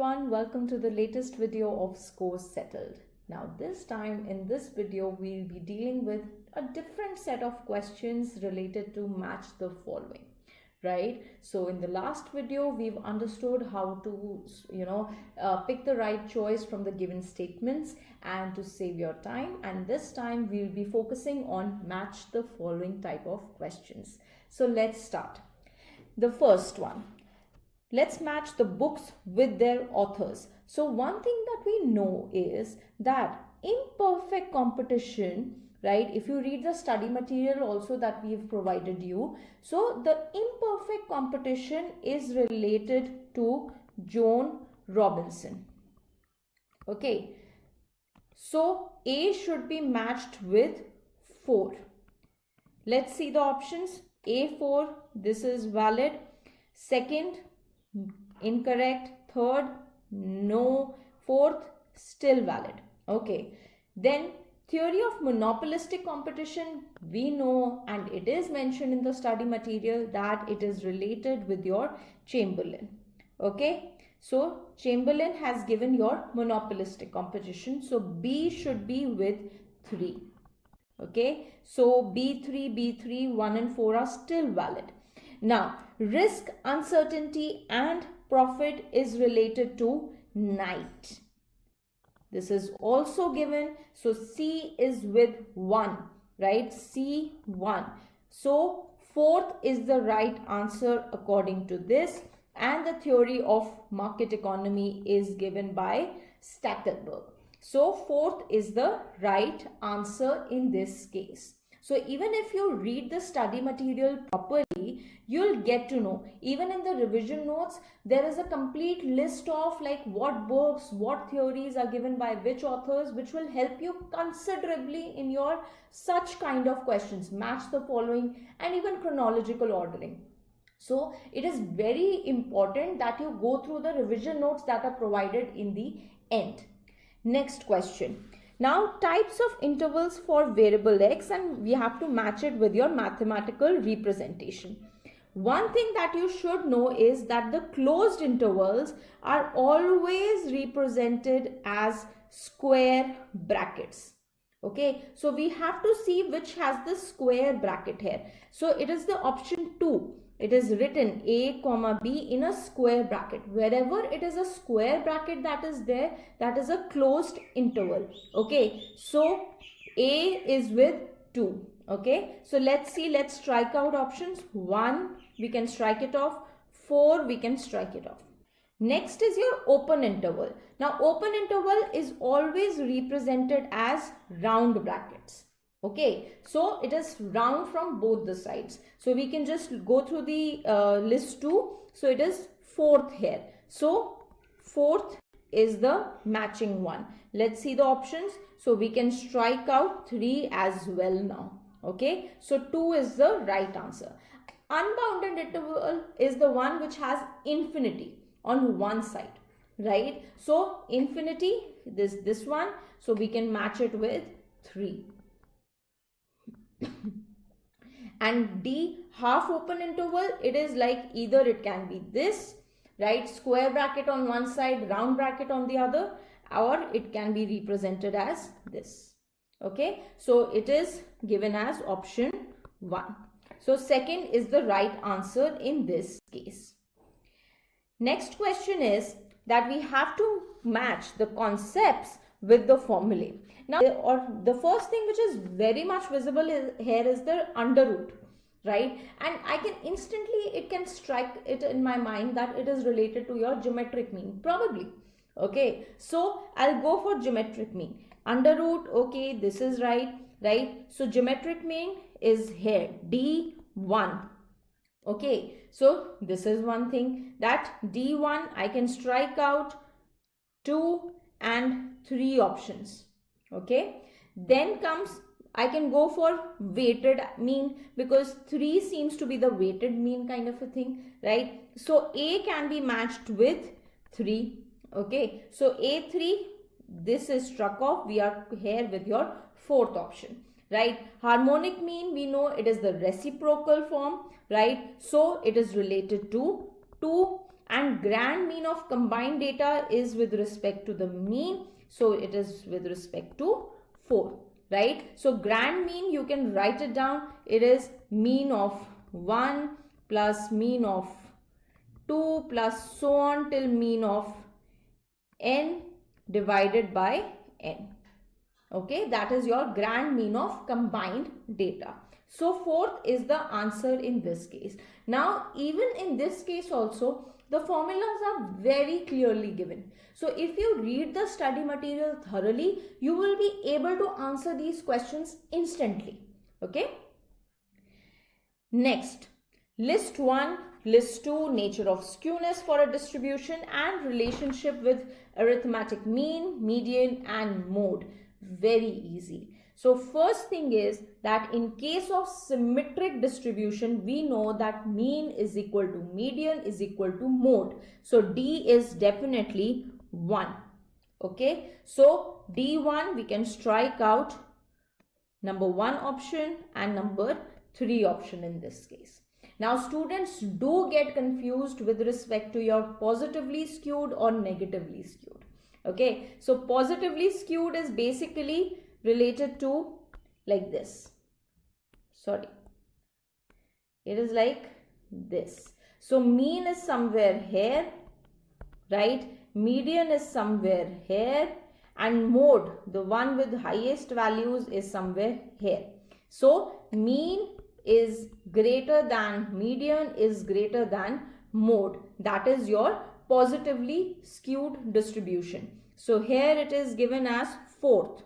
everyone, welcome to the latest video of Scores Settled. Now this time in this video we'll be dealing with a different set of questions related to match the following, right? So in the last video we've understood how to pick the right choice from the given statements and to save your time, and this time we'll be focusing on match the following type of questions. So let's start. The first one. Let's match the books with their authors. So one thing that we know is that imperfect competition, right? If you read the study material also that we've provided you, so the imperfect competition is related to Joan Robinson. Okay. So A should be matched with 4. Let's see the options. A4, this is valid. Second, incorrect. Third, no. Fourth, still valid. Okay. Then theory of monopolistic competition, we know, and it is mentioned in the study material, that it is related with your Chamberlin. Okay. So Chamberlin has given your monopolistic competition. So B should be with 3. Okay. So B3, 1 and 4 are still valid. Now, risk, uncertainty and profit is related to night. This is also given. So C is with 1, right? C1. So fourth is the right answer according to this. And the theory of market economy is given by Stackelberg. So fourth is the right answer in this case. So even if you read the study material properly, you'll get to know, even in the revision notes, there is a complete list of like what books, what theories are given by which authors, which will help you considerably in your such kind of questions, match the following and even chronological ordering. So it is very important that you go through the revision notes that are provided in the end. Next question. Now types of intervals for variable x, and we have to match it with your mathematical representation. One thing that you should know is that the closed intervals are always represented as square brackets. Okay, so we have to see which has the square bracket here. So it is the option 2. It is written A comma B in a square bracket. Wherever it is a square bracket that is there, that is a closed interval. Okay, so A is with 2. Okay, so let's see, let's strike out options. 1, we can strike it off. 4, we can strike it off. Next is your open interval. Now open interval is always represented as round brackets. Okay, so it is round from both the sides. So we can just go through the list too. So it is 4th here. So 4th is the matching one. Let's see the options. So we can strike out 3 as well now. Okay, so 2 is the right answer. Unbounded interval is the one which has infinity on one side, right? So infinity, this one. So we can match it with 3. And D, half open interval, it is like either it can be this, right, square bracket on one side, round bracket on the other, or it can be represented as this. Okay, so it is given as option 1. So second is the right answer in this case. Next question is that we have to match the concepts with the formulae. Now, the first thing which is very much visible here is the under root, right? And I can instantly, it can strike it in my mind that it is related to your geometric mean, probably. Okay, so I'll go for geometric mean. Under root, okay, this is right? So geometric mean is here, D1. Okay, so this is one thing, that D1 I can strike out 2 and 3 options. Okay, then comes, I can go for weighted mean because 3 seems to be the weighted mean kind of a thing, right? So A can be matched with 3. Okay, so A3, this is struck off. We are here with your 4th option, right? Harmonic mean, we know it is the reciprocal form, right? So it is related to 2 and grand mean of combined data is with respect to the mean. So it is with respect to 4, right? So grand mean, you can write it down. It is mean of 1 plus mean of 2 plus so on till mean of n divided by n. Okay, that is your grand mean of combined data. So 4th is the answer in this case. Now, even in this case also, the formulas are very clearly given. So if you read the study material thoroughly, you will be able to answer these questions instantly. Okay. Next, list 1, list 2, nature of skewness for a distribution and relationship with arithmetic mean, median and mode. Very easy. So first thing is that in case of symmetric distribution, we know that mean is equal to median is equal to mode. So D is definitely 1. Okay. So D1, we can strike out number 1 option and number 3 option in this case. Now students do get confused with respect to your positively skewed or negatively skewed. Okay, so positively skewed is basically related to like this. Sorry, it is like this. So mean is somewhere here, right? Median is somewhere here, and mode, the one with highest values, is somewhere here. So mean is greater than median is greater than mode. That is your positively skewed distribution. So here it is given as 4th.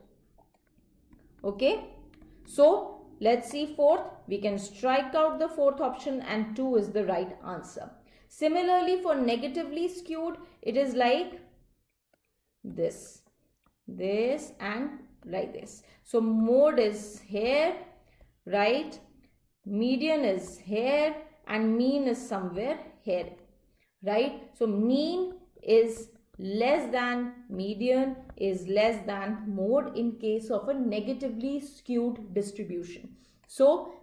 Okay. So let's see 4th. We can strike out the 4th option and 2 is the right answer. Similarly, for negatively skewed, it is like this and like this. So mode is here, right? Median is here and mean is somewhere here, right? So mean is less than median is less than mode in case of a negatively skewed distribution. So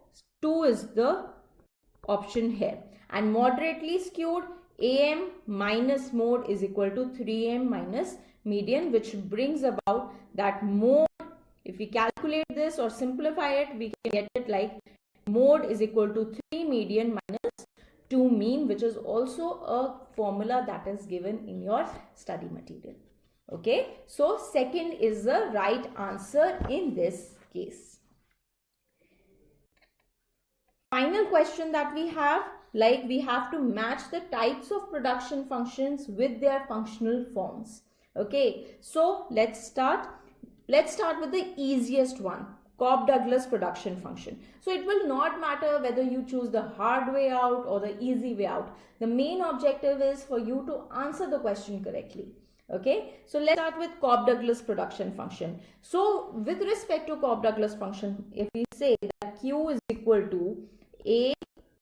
2 is the option here. And moderately skewed, AM minus mode is equal to 3AM minus median, which brings about that mode. If we calculate this or simplify it, we can get it like mode is equal to 3 median minus 2 mean, which is also a formula that is given in your study material. Okay, so second is the right answer in this case. Final question that we have, like we have to match the types of production functions with their functional forms. Okay, so let's start with the easiest one, Cobb-Douglas production function. So it will not matter whether you choose the hard way out or the easy way out. The main objective is for you to answer the question correctly. Okay, so let's start with Cobb-Douglas production function. So with respect to Cobb-Douglas function, if we say that Q is equal to A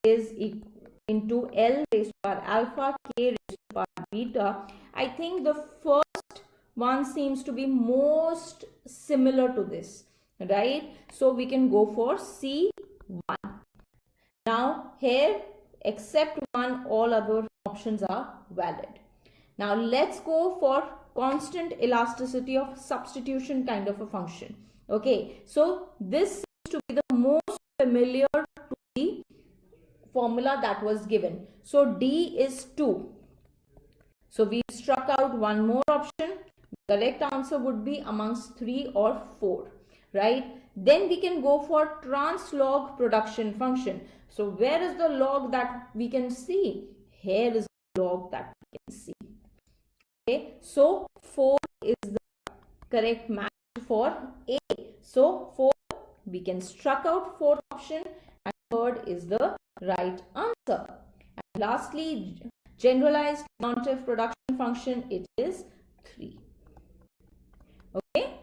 is equal into L raised to power alpha, K raised to power beta, I think the first one seems to be most similar to this, right? So we can go for C1. Now here, except 1, all other options are valid. Now let's go for constant elasticity of substitution kind of a function. Okay, so this seems to be the most familiar to the formula that was given. So D is 2. So we struck out one more option. The correct answer would be amongst 3 or 4, right? Then we can go for translog production function. So where is the log that we can see? Here is the log that we can see. Okay, so 4 is the correct match for A. So 4, we can struck out 4th option and 3rd is the right answer. And lastly, generalized Leontief production function, it is 3. Okay,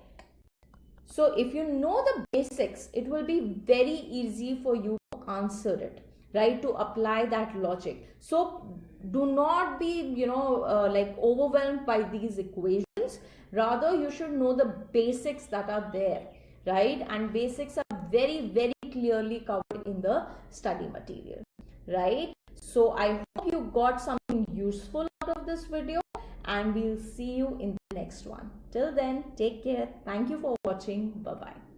so if you know the basics, it will be very easy for you to answer it, right, to apply that logic. So do not be like overwhelmed by these equations. Rather, you should know the basics that are there, right? And basics are very, very clearly covered in the study material, right? So I hope you got something useful out of this video, and we'll see you in the next one. Till then, take care. Thank you for watching. Bye bye.